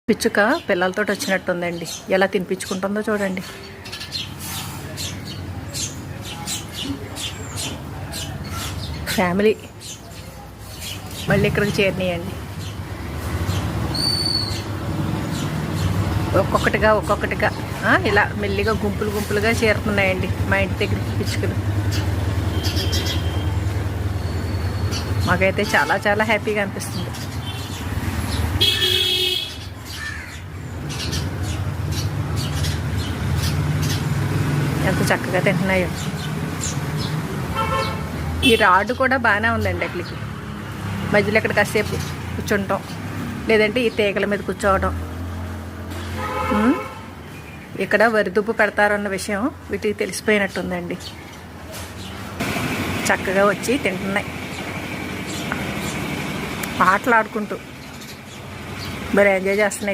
పిచ్చుక పిల్లలతో వచ్చినట్టుందండి. ఎలా తినిపించుకుంటుందో చూడండి. ఫ్యామిలీ మళ్ళీ ఇక్కడికి చేరినాయండి. ఒక్కొక్కటిగా ఇలా మెల్లిగా గుంపులుగా చేరుతున్నాయండి మా ఇంటి దగ్గరికి పిచ్చుకలు. మాకైతే చాలా హ్యాపీగా అనిపిస్తుంది. ఎంత చక్కగా తింటున్నాయో. ఈ రాడ్ కూడా బాగానే ఉందండి. అట్లకి మధ్యలో ఇక్కడ కాసేపు కూర్చుంటాం, లేదంటే ఈ తీగల మీద కూర్చోవడం. ఇక్కడ వరిదుబ్బు పెడతారన్న విషయం వీటికి తెలిసిపోయినట్టుందండి. చక్కగా వచ్చి తింటున్నాయి ఆటలాడుకుంటూ. మరి ఎంజాయ్ చేస్తున్నాయి.